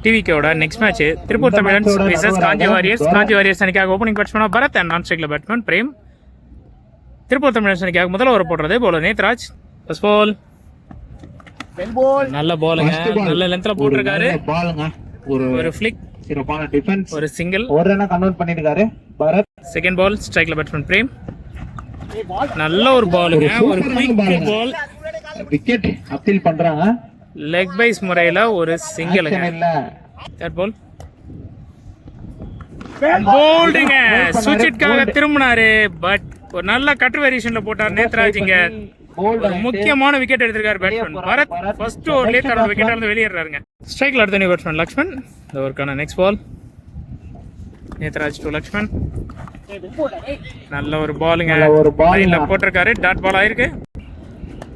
டிவிக்கோட next match Tiruppur Tamizhans versus Kanchi Warriors. Kanchi Warriors அணிக்காக opening பேட்ஸ்மேனாக Bharath and non ஸ்ட்ரைக்கில் பேட்ஸ்மேன் பிரேம். திருப்பூர் தமிழன்ஸ் அணிக்காக முதல்ல ஓவர் போடுறது போலர் நேத்ராஜ். ஃபர்ஸ்ட் பால் நல்ல பாலுங்க, நல்ல லென்த்ல போட்டிருக்காரு. ஒரு ஃபிளிக், ஒரு சிங்கிள், ஒரு ரன் கன்வெர்ட் பண்ணிருக்காரு பரத். செகண்ட் பால் ஸ்ட்ரைக்ல பேட்ஸ்மேன் பிரேம். நல்ல ஒரு பாலுங்க, ஒரு குயிக் பால், விக்கெட் அப்பீல் பண்றாங்க. லெக் பைஸ் முறையில ஒரு சிங்கிளுங்க. Third ball போல்டுங்க, சுவிட்ச்காக திரும்பினாரு. பட் ஒரு நல்ல கட் வேரியேஷன்ல போட்டார் நேத்ராஜ். இங்க ஒரு முக்கியமான விக்கெட் எடுத்திருக்காரு பேட்ஸ்மேன் பரத். ஃபர்ஸ்ட் ஓவர்லயே தன்னோட விக்கெட் இருந்து வெளியேறாருங்க. ஸ்ட்ரைக்ல அடுத்த பேட்ஸ்மேன் லக்ஷ்மன். இந்த ஓவருக்கான next ball Nethraj to Lakshman. நல்ல ஒரு பாலுங்க, லைன்ல போட்டிருக்காரு. டாட் பால் ஆயிருக்கு.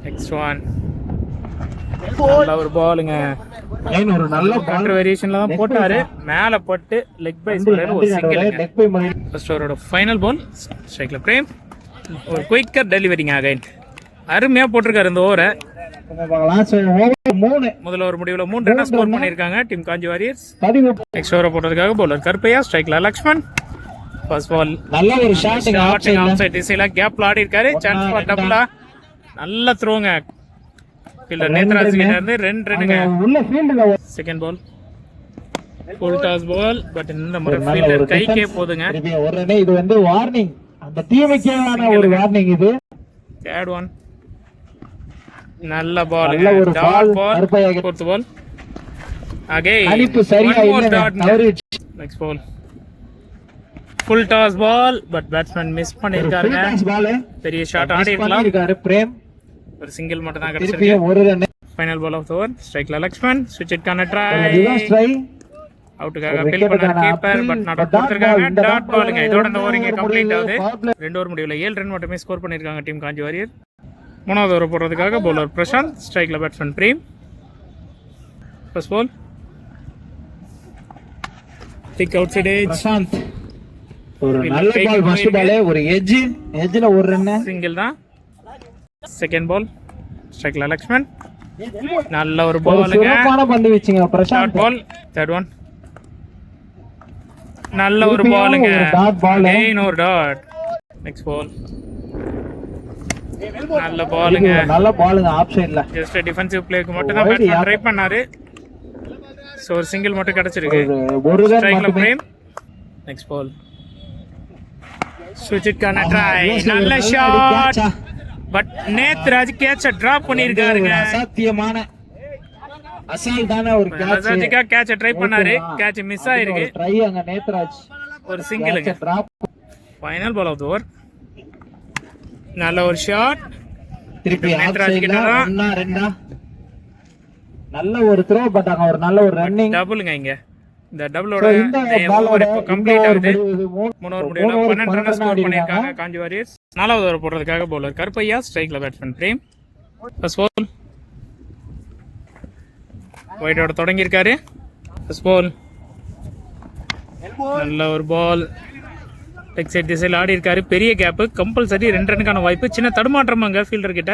நெக்ஸ்ட் ஒன் நல்ல ஒரு பாலுங்க, ஒரு நல்ல கவுண்டர் வேரியேஷன்ல தான் போட்டாரு. மேல பட்டு லெக் பைஸ் ஒரு சிங்கிள். ஃபர்ஸ்ட் ஓவரோட ஃபைனல் பால் ஸ்ட்ரைக்ல பிரேம். ஒரு குயிக்கர் டெலிவரிங்க அகைன். அருமையா போட்டிருக்காரு இந்த ஓவரை. முதல்ல ஒரு முடிவுல 3 ரன் ஸ்கோர் பண்ணிருக்காங்க team Kanchi Warriors. Next over போடுறதுக்காக பவுலர் கருப்பையா. ஸ்ட்ரைக்ல லக்ஷ்மன். ஃபர்ஸ்ட் பால் நல்ல ஒரு ஷாட்டிங் ஆஃப் சைட் திசையில கேப்ல ஆடி இருக்காரு. சான்ஸ் ஃபார் டபுளா. நல்ல த்ரோங்க, ஃபீல்டர் நேத்ராஜ் கிட்ட இருந்து 2 ரன்னுங்க. Second ball full toss ball. But இந்த முறை ஃபீல்டர் கைக்கே போதுங்க. ஒரு ரன். இது வந்து வார்னிங், அந்த டீமுக்கேயான ஒரு வார்னிங் இது. தேர்ட் ஒன் நல்ல ball, dot ball. Fourth ball again அனிப்பு சரியா இல்ல. Next ball full toss ball. But batsman miss பண்ணிருக்காருங்க. பெரிய ஷாட் ஆடி இருக்கலாம். பிரேம் ஒரு சிங்கிள் மட்டும் தான் கிடைச்சிருக்கு. ஒரு run. Final ball of the over ஸ்ட்ரைக்ல லக்ஷ்மன். ஸ்விட்ச்கான ட்ரை, அவுட்டுக்காக அப்பீல் பண்ணார் கீப்பர். பட் நாட் அவுட் கொடுத்திருக்காங்க. டாட் பாலுங்க. இதோட இந்த ஓவர் இங்க கம்ப்ளீட் ஆகுது. 2 ஓவர் முடிவுல 7 ரன் மட்டுமே ஸ்கோர் பண்ணிருக்காங்க டீம் காஞ்சி வாரியர். மூணாவது ஓவர் போடுறதுக்காக பவுலர் பிரசாந்த். ஸ்ட்ரைக்ல batsman Prem. First ball thick outside edge. Prashanth ஒரு நல்ல பால். ஃபர்ஸ்ட் பால் ஒரு எட்ஜ்ல ஒரு ரன், சிங்கிள் தான். செகண்ட் பால் ஸ்ட்ரைக்ல லக்ஷ்மன். நல்ல ஒரு பாலுங்க, சிறப்பான பந்து வீச்சுங்க பிரசாந்த். பால் தேர்ட் ஒன் நல்ல ஒரு பாலுங்க, டாட் பால். அகைன் ஒரு டாட். நெக்ஸ்ட் பால் நல்ல பாலுங்க, நல்ல பாலுங்க ஆஃப் சைடுல. ஜஸ்ட் டிஃபென்சிவ் பிளேக்கு மட்டும் தான் பேட்ஸ்மேன் ட்ரை பண்ணாரு. சோ ஒரு சிங்கிள் மட்டும் கிடைச்சிருக்கு. ஒரு ரன் ஸ்ட்ரைக்ல பிரேம். நெக்ஸ்ட் பால் ஸ்விட்ச்கான ட்ரை, நல்ல ஷாட். பட் நேத்ராஜ் கேட்ச டிராப் பண்ணிருக்காருங்க. அசாத்தியமான அசால்ட்டான ஒரு கேட்ச். அசாத்திகா கேட்ச ட்ரை பண்ணாரு, கேட்ச் மிஸ் ஆயிருக்கு. ட்ரை அங்க நேத்ராஜ் ஒரு சிங்கிள்ங்க. Drop. Final ball of the over நல்ல ஒரு ஷாட். திருப்பி நேத்ராஜ் கிட்ட தான் 1-2 நல்ல ஒரு த்ரோ. பட் அங்க ஒரு நல்ல ஒரு ரன்னிங் டபுள்ங்க. இங்க இந்த டபுளோட ஓவர் இப்போ கம்ப்ளீட் ஆகுது. 3 ஓவர் முடிவுல 12 ரன் ஸ்கோர் பண்ணிருக்காங்க காஞ்சி வாரியர்ஸ். நாலாவது ஓவர் போடுறதுக்காக பவுலர் கருப்பையா. ஸ்ட்ரைக்ல பேட்ஸ்மேன் பிரேம். ஃபர்ஸ்ட் பால் வைடோட தொடங்கி இருக்காரு. ஃபர்ஸ்ட் பால் நல்ல ஒரு பால், லெக் சைட் திசையில் ஆடி இருக்காரு. பெரிய கேப், கம்பல்சரி 2 ரன்னுக்கான வாய்ப்பு. சின்ன தடுமாற்றம் அங்க ஃபீல்டர் கிட்ட.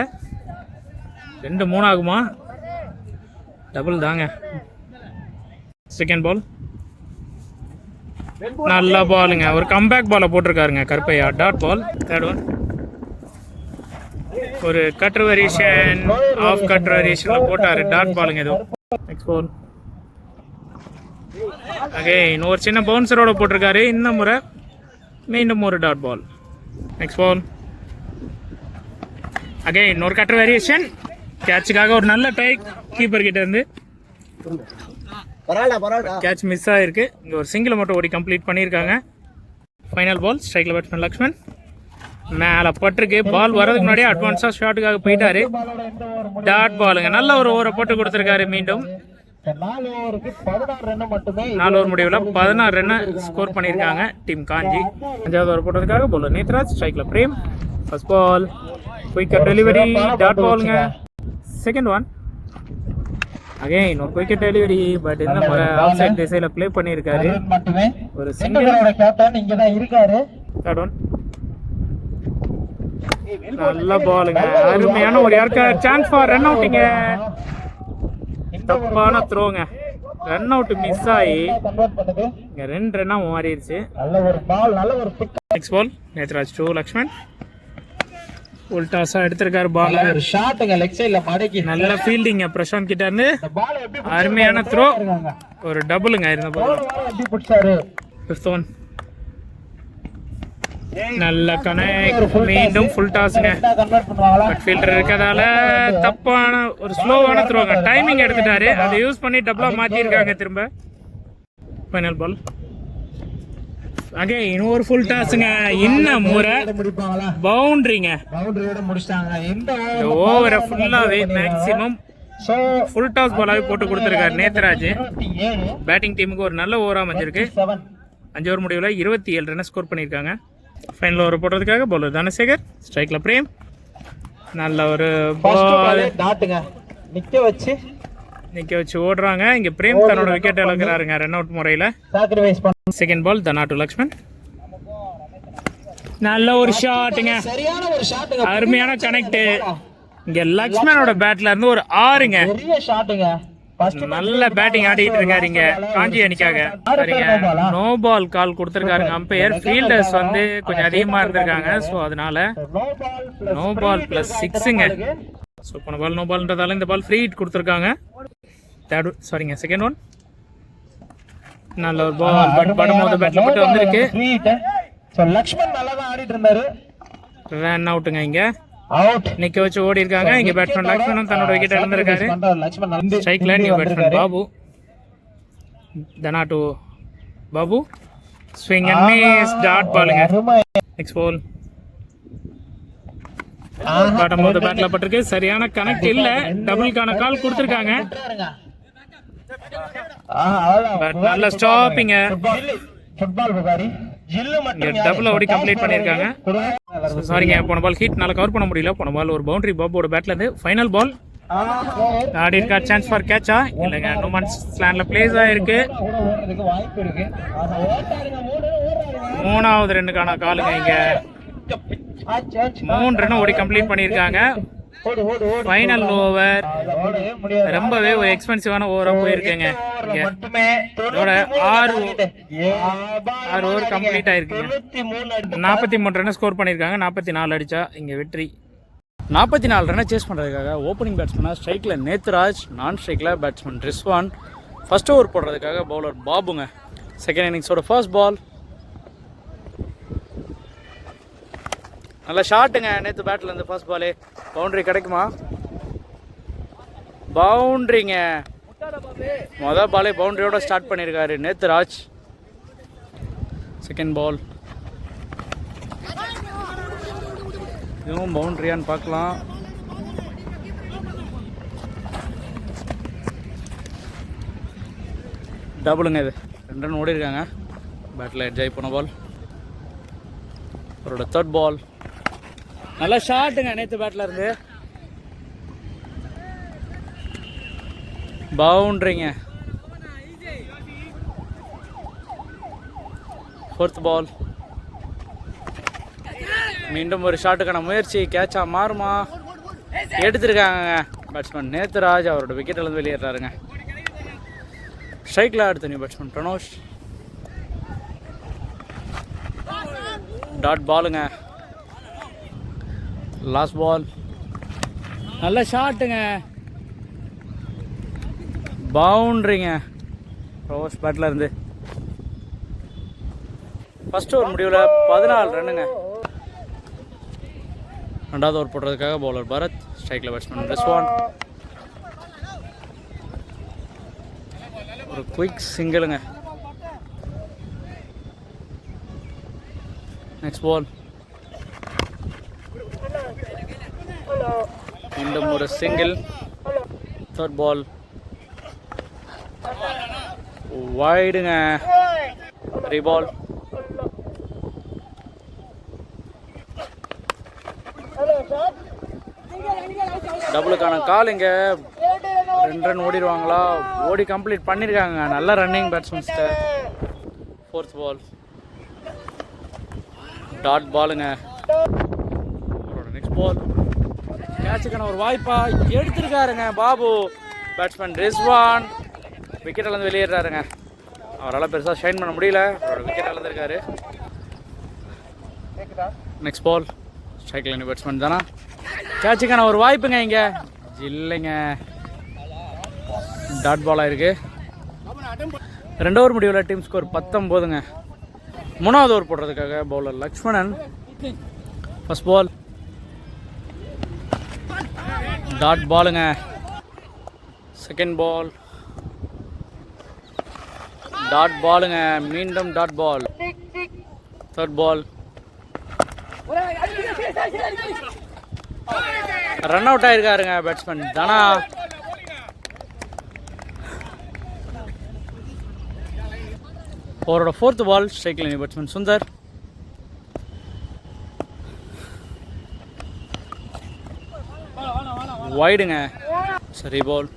2-3 ஆகுமா? டபுள் தாங்க. செகண்ட் பால் நல்ல பாலுங்க, ஒரு கம்பேக் பாலை போட்டிருக்காருங்க Karuppaiya. Dot ball. Third one ஒரு கட்டர் வேரியேஷன், ஆஃப் கட்டர் வேரியேஷன்ல போட்டாரு. டாட் பாலுங்க இது. நெக்ஸ்ட் பால் அகைன் ஒரு சின்ன பவுன்சரோட போட்டிருக்காரு. இந்த முறை மீண்டும் ஒரு dot ball. Next ball again ஒரு கட்டர் வேரியேஷன். கேட்சுக்காக ஒரு நல்ல ட்ரை கீப்பர் கிட்ட இருந்து. கேட்ச் மிஸ் ஆயிருக்கு. இங்க ஒரு சிங்கிள் மட்டும் ஓடி கம்ப்ளீட் பண்ணியிருக்காங்க. ஃபைனல் பால் ஸ்ட்ரைக்ல பேட்ஸ்மேன் லக்ஷ்மன். மேல பட்டிருக்கு. பால் வரதுக்கு முன்னாடியே அட்வான்ஸா ஷாட்டுக்காக போயிட்டாரு. டாட் பாலுங்க. நல்ல ஒரு ஓவரை போட்டு கொடுத்திருக்காரு. மீண்டும் 4 ஓவர் முடிவுல 16 ரன் ஸ்கோர் பண்ணியிருக்காங்க டீம் காஞ்சி. 5வது ஓவர் போட்டதுக்காக பவுலர் நேத்ராஜ். ஸ்ட்ரைக்ல Prem. First ball quicker delivery, dot பாலுங்க. செகண்ட் ஒன் அகைன் ஒரு குயிக்கர் டெலிவரி. பட் இந்த முறை ஆஃப் சைட் திசையில ப்ளே பண்ணியிருக்காரு. ஒரு சிங்கிள். கேப்டன் இங்க தான் இருக்காரு. தேர்ட் ஒன் நல்ல பாலுங்க, அருமையான ஒரு யார்க்கர். சான்ஸ் ஃபார் ரன் அவுட்டிங்க. தப்பான த்ரோங்க. ரன் அவுட் மிஸ் ஆகி கன்வெர்ட் பண்ணுது. இங்கே 2 ரன்னாக மாறிடுச்சு. நல்ல ஒரு பால், நல்ல ஒரு pick. Next ball Nethraj to Lakshman. உல்டாஸாக எடுத்திருக்காரு பால். ஒரு ஷாட்டுங்க லெக் சைடுல மடக்கி. நல்ல ஃபீல்டிங்க பிரசாந்த் கிட்ட இருந்து. பால் எப்படி அருமையான த்ரோ. ஒரு டபுளுங்க இருந்த பால். எப்படி பிடிச்சாரு? Fifth one. நல்ல கனெக்ட். மீண்டும் ஃபுல் டாஸுங்க. கன்வெர்ட் பண்ணுவாங்களா? பட் ஃபீல்டர் இருக்கதால தப்பான ஒரு ஸ்லோவான த்ரோங்க. டைமிங் எடுத்துட்டாரு. அதை யூஸ் பண்ணி டபுளாக மாற்றிருக்காங்க திரும்ப. Final ball. அகைன் ஒரு ஃபுல் டாஸுங்க. இன்னும் முறை முடிப்பாங்களா? பவுண்டரிங்க. பவுண்டரியோட முடிச்சிட்டாங்க. இந்த ஓவரை ஃபுல்லாகவே மேக்ஸிமம் சோ ஃபுல் டாஸ் பாலாகவே போட்டு கொடுத்துருக்காரு நேத்ராஜ். 27 பேட்டிங் டீமுக்கு ஒரு நல்ல ஓவராக அமைஞ்சிருக்கு. 7 5 ஓவர் முடிவில் 27 ரன் ஸ்கோர் பண்ணியிருக்காங்க. ஃபைனல் ஓவர் போடுறதுக்காக பவுலர் தனசேகர். ஸ்ட்ரைக்கில் பிரேம். நல்ல ஒரு பால் டாட்டுங்க. நிற்க வச்சு ஓடுறாங்க. இங்கே பிரேம் தன்னோட விக்கெட் இழக்கிறாருங்க ரன் அவுட் முறையில். சாக்ரிஃபைஸ் பண்ண. Second ball Dhana to Lakshman. நல்ல ஒரு ஷாட்டுங்க. சரியான ஒரு ஷாட்டுங்க. அருமையான கனெக்ட். இங்கே லக்ஷ்மனோட பேட்ல இருந்து ஒரு 6ங்க. பெரிய ஷாட்டுங்க. நல்ல பேட்டிங் ஆடிட்டு இருக்காரு இங்க காஞ்சி அணிக்காக. சரிங்க, நோ பால் கால் கொடுத்துருக்காருங்க அம்பையர். ஃபீல்டர்ஸ் வந்து கொஞ்சம் அதிகமா இருந்திருக்காங்க. ஸோ அதனால நோ பால் பிளஸ் 6ங்க. ஸோ போன பால் நோ பால்ன்றதால இந்த பால் ஃப்ரீ ஹிட் கொடுத்துருக்காங்க. சாரிங்க செகண்ட் ஒன். நல்ல ஒரு பால் பட் படும்போது பேட்ல போட்டு வந்திருக்கு. லக்ஷ்மன் நல்லா தான் ஆடிட்டு இருந்தாரு. ரன் அவுட்டுங்க. இங்க அவுட். நிக்க வச்சு ஓடி இருக்காங்க. இங்க பேட்ஸ்மேன் லக்ஷ்மனும் தன்னோட விக்கெட் இழந்திருக்காரு. ஸ்ட்ரைக்ல new batsman Babu. Dhana to Babu. Swing and miss. Dot பாலுங்க. Next ball. படும்போது பேட்ல பட்டிருக்கு. சரியான கனெக்ட் இல்ல. டபுள்கான கால் கொடுத்துருக்காங்க. நல்ல ஸ்டாப்பிங்க. ஃபுட்பால் புகாரி ஜில்லு மட்டும் டபுள் ஓடி கம்ப்ளீட் பண்ணிருக்காங்க. சாரிங்க, போன பால் ஹீட் நால கவர் பண்ண முடியல. போன பால் ஒரு பவுண்டரி பாபோட பேட்ல இருந்து. ஃபைனல் பால் ஆடி இருக்கா. சான்ஸ் ஃபார் கேட்சா இல்லைங்க. நோமன்ஸ் லேண்ட்ல பிளேஸ் ஆயிருக்கு. வாய்ப்பு இருக்கு. 3வது ரன்னுக்கான காலுங்க. இங்க 3 ரன் ஓடி கம்ப்ளீட் பண்ணிருக்காங்க. ஃபைனல் ஓவர் ரொம்பவே ஒரு எக்ஸ்பென்சிவான ஓவரா போயிருக்குங்க. இதோட 6 ஓவர் கம்ப்ளீட் ஆயிருக்குங்க. 43 ரன் ஸ்கோர் பண்ணியிருக்காங்க. 44 அடிச்சா இங்க வெற்றி. 44 ரன்னை சேஸ் பண்ணுறதுக்காக ஓப்பனிங் பேட்ஸ்மேனாக ஸ்ட்ரைக்கில் நேத்ராஜ், நான் ஸ்ட்ரைக்கில் பேட்ஸ்மேன் ரிஸ்வான். ஃபர்ஸ்ட் ஓவர் போடுறதுக்காக பவுலர் பாபுங்க. செகண்ட் இன்னிங்ஸோட ஃபர்ஸ்ட் பால். நல்ல ஷாட்டுங்க. நேற்று பேட்டில் இருந்து ஃபர்ஸ்ட் பாலே பவுண்டரி கிடைக்குமா? பவுண்டரிங்க. மொதல் பாலே பவுண்டரியோட ஸ்டார்ட் பண்ணியிருக்காரு நேத்ராஜ். Second ball. இதுவும் பவுண்டரியான்னு பார்க்கலாம். டபுளுங்க. இது 2 ரன் ஓடி இருக்காங்க. பேட்டில் என்ஜாய் பண்ண பால். அவரோட தேர்ட் பால். நல்ல ஷாட்டுங்க நேற்று பேட்டில் இருந்து. பவுண்டரிங்க. Fourth ball. மீண்டும் ஒரு ஷாட்டுக்கான முயற்சி. கேட்சா மாறுமா? எடுத்திருக்காங்க பேட்ஸ்மேன் நேத்ராஜ். அவரோட விக்கெட்டில் இருந்து வெளியேறாருங்க. ஸ்ட்ரைக்கில் அடுத்த நியூ பேட்ஸ்மேன் பிரணோஷ். டாட் பாலுங்க. Last ball. நல்ல ஷாட்டுங்க. பவுண்டரிங்க. ரோஸ் பேட்டில் இருந்து. ஃபர்ஸ்ட் ஓவர் முடிவில் 14 ரன்னுங்க. 2வது ஓவர் போடுறதுக்காக பவுலர் பரத். ஸ்ட்ரைக்கில் பேட்ஸ்மேன் ரிஸ்வான். ஒரு குயிக் சிங்கிளுங்க. Next ball. மீண்டும் ஒரு சிங்கிள். தேர்ட் பால். வைடுங்க. ரீபால். டபுளுக்கான கால். இங்க 2 ரன் ஓடிடுவாங்களா? ஓடி கம்ப்ளீட் பண்ணியிருக்காங்க. நல்ல ரன்னிங் பேட்ஸ்மேன்ஸ்ட. Fourth ball. டாட் பாலுங்க. Next ball. கேட்சுக்கான ஒரு வாய்ப்பா எடுத்திருக்காருங்க பாபு. பேட்ஸ்மேன் ரிஸ்வான். விக்கெட் இழந்து வெளியேறாருங்க. அவரால் பெருசாக ஷைன் பண்ண முடியல. அவரோட விக்கெட் இழந்திருக்காரு. நெக்ஸ்ட் பால் ஸ்ட்ரைக்கில் நின்று பேட்ஸ்மேன் தானா கேட்சுக்கான ஒரு வாய்ப்புங்க இங்கே இல்லைங்க. டாட் பாலாக இருக்குது. 2 ஓவர் முடிவில் டீம் ஸ்கோர் 19ங்க. 3வது ஓவர் போடுறதுக்காக bowler Lakshmanan. First ball dot பாலுங்க. செகண்ட் பால் டாட் பாலுங்க. மீண்டும் dot ball. Third ball run out ஆயிருக்காருங்க பேட்ஸ்மேன் தனா. அவரோட 4th பால் ஸ்ட்ரைக்கில் பேட்ஸ்மேன் சுந்தர். வைடுங்க. சரி பால்.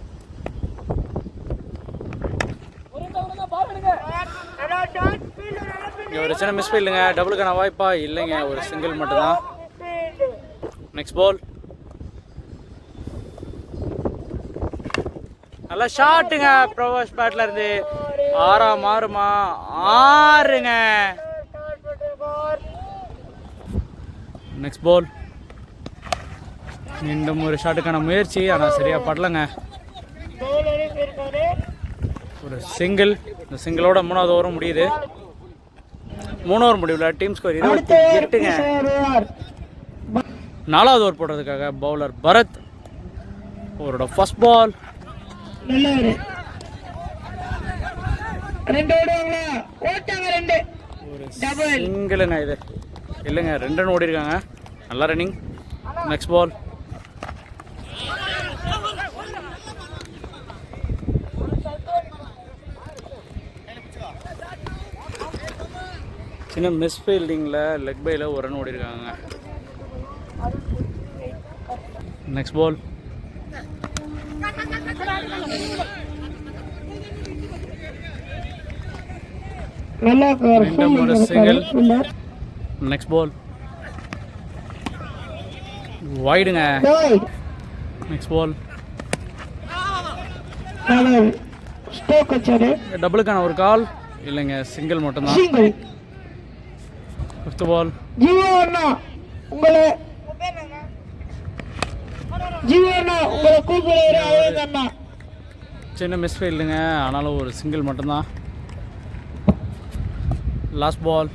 ஒரு சின்ன மிஸ் ஃபீல்டுங்க. டபுளுக்கான வாய்ப்பா இல்லைங்க, ஒரு சிங்கிள் மட்டும்தான். நெக்ஸ்ட் பால் நல்லா ஷாட்டுங்க பிரபாஸ் பேட்ல இருந்து. 6 மாறுமா 6ங்க. நெக்ஸ்ட் பால் மீண்டும் ஒரு ஷாட்டுக்கான முயற்சி, ஆனால் சரியா படலங்க. ஒரு சிங்கிள். இந்த சிங்கிளோட 3வது ஓவரும் முடியுது. 3 ஓவர் முடிவில் டீம் ஸ்கோர் 28ங்க. 4வது ஓவர் போடுறதுக்காக பவுலர் பரத். அவரோட ஃபர்ஸ்ட் பால் ஒரு சிங்கிளுங்க. இது இல்லைங்க, 2 ரன் ஓடி இருக்காங்க. நல்லா ரன்னிங். நெக்ஸ்ட் பால் சின்ன மிஸ் ஃபீல்டிங்கில் லெக் பையில் 1 ரன் ஓடி இருக்காங்க. நெக்ஸ்ட் பால் மீண்டும் ஒரு சிங்கிள். நெக்ஸ்ட் பால் வைடுங்க. நெக்ஸ்ட் பால் டபுளுக்கான ஒரு கால் இல்லைங்க, சிங்கிள் மட்டும்தான். 5th பால் சின்ன மிஸ் ஃபீல்டுங்க, ஆனாலும் ஒரு சிங்கிள் மட்டும்தான். லாஸ்ட் பால்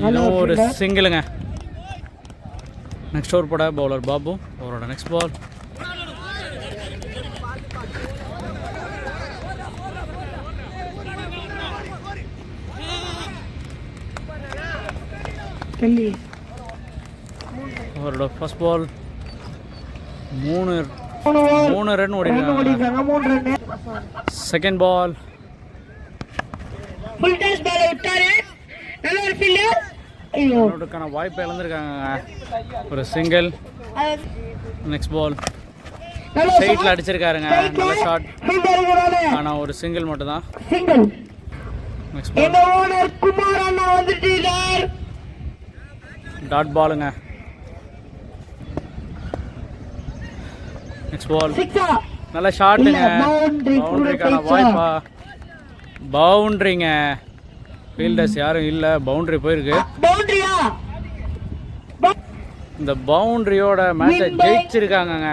இன்னும் ஒரு சிங்கிளுங்க. நெக்ஸ்ட் ஓவர் போட பவுலர் பாபு. அவரோட நெக்ஸ்ட் பால் அவரோட ஃபர்ஸ்ட் பால் 3 ரன் ஓடிருக்காங்க. செகண்ட் பால் இன்னொருக்கான வாய்ப்பு இழந்திருக்காங்க. ஒரு சிங்கிள். நெக்ஸ்ட் பால் சைட்ல அடிச்சிருக்காருங்க. நல்ல ஷாட், ஆனால் ஒரு சிங்கிள் மட்டும் தான். நெக்ஸ்ட் பால் டாட் பாலுங்க. நெக்ஸ்ட் பால் நல்ல ஷாட்டுங்க. பவுண்டரிக்கான வாய்ப்பா? பவுண்டரிங்க. ஃபீல்டர்ஸ் யாரும் இல்லை, பவுண்டரி போயிருக்கு. இந்த பவுண்டரியோட மேட்சை ஜெயிச்சிருக்காங்க.